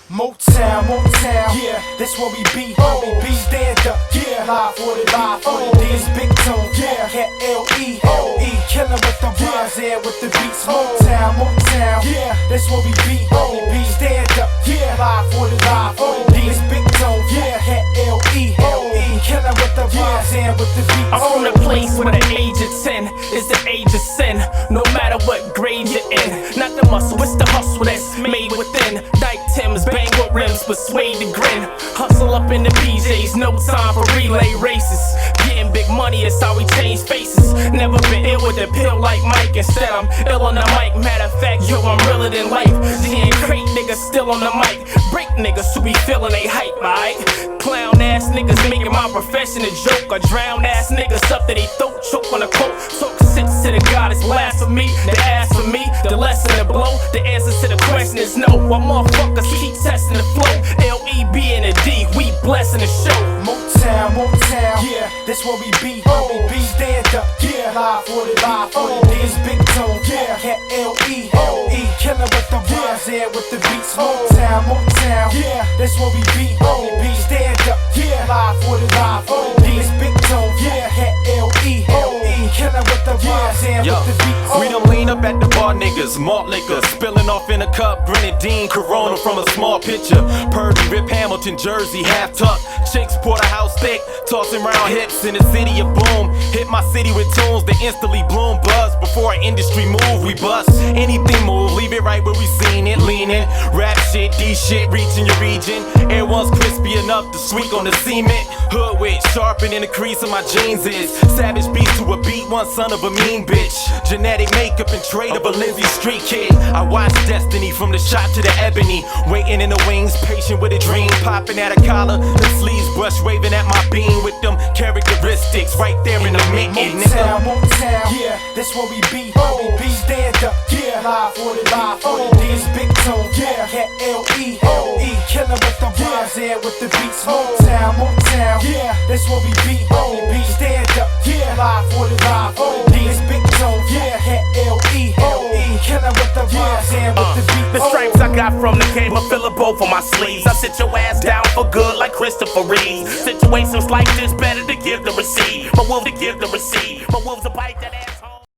Motown, Motown, yeah, that's what we be. Stand up, yeah, live for the D's, big tone, yeah, L-E, killin' with the rhymes and with the beats. Motown, Motown, yeah, that's what we be. Stand up, yeah, live for the D's, big tone, yeah, L-E, killin' with the rhymes and with the beats. I'm from the place where the age of 10 is the age of sin. No matter what grade you're in, not the muscle, it's the hustle that's made within. Dyke Timbs, bang with rims, persuade the grin. Hustle up in the BJs, no time for relay races. Getting big money is how we change faces. Never been ill with a pill like Mike. Instead I'm ill on the mic. Matter of fact, yo, I'm realer than life. Seeing crate niggas still on the mic. Break niggas who be feeling they hype, right? Clown ass niggas making my profession a joke. Or drown ass niggas up to they throat, choke on a quote. Talk sense to the God is blasphemy. The ass for me, the lesson to blow. The answer to the question is no. While motherfuckers keep testing the flow. L-E-B and a D, we blessing the show. Motown, Motown, yeah, that's what we be. Stand up, yeah, live for the D's, big tone, yeah, L-E, killin' with the rhymes and with the beats. Motown, Motown, yeah, that's what we be. Stand up, yeah, live for the D's, big tone, yeah, L-E, killin' with the rhymes and with the beats. We done lean up at the bar, niggas, malt liquor spilling off in a cup, grenadine, Corona from a small pitcher. Purdy, Rip Hamilton, Jersey, half tuck. Chicks, porterhouse thick, tossing round hips in the city of boom. Hit my city with tunes that instantly bloom, buzz. Before our industry move, we bust. Anything move, leave it right where we seen it, leaning. Rap shit, D shit, reaching your region. Everyone's crispy enough to squeak on the cement. Hood wit, sharper than the crease of my jeans is. Savage beast to a beat, one son of a mean bitch. Genetic makeup and trade of a Lindsay Street kid. I watch destiny from the shot to the ebony. Waiting in the wings, patient with a dream. Popping at a collar, the sleeves brush waving at my beam. With them characteristics right there in the mitten. Motown, Motown, yeah, that's what we be. Stand up, yeah, live for the D's, big tone, yeah, L-E, killin' with the rhymes and with the beats. Motown, Motown, yeah, that's what we be. Stand up, yeah, live for the D's, big tone, yeah, L-E, killin' with the rhymes and with the beats. The stripes I got from the game, I fill a both on my sleeves. I sit your ass down for good like Christopher Reeves. Situations like this, better to give the receipt. But wolves to give the receipt. But wolves to bite that ass.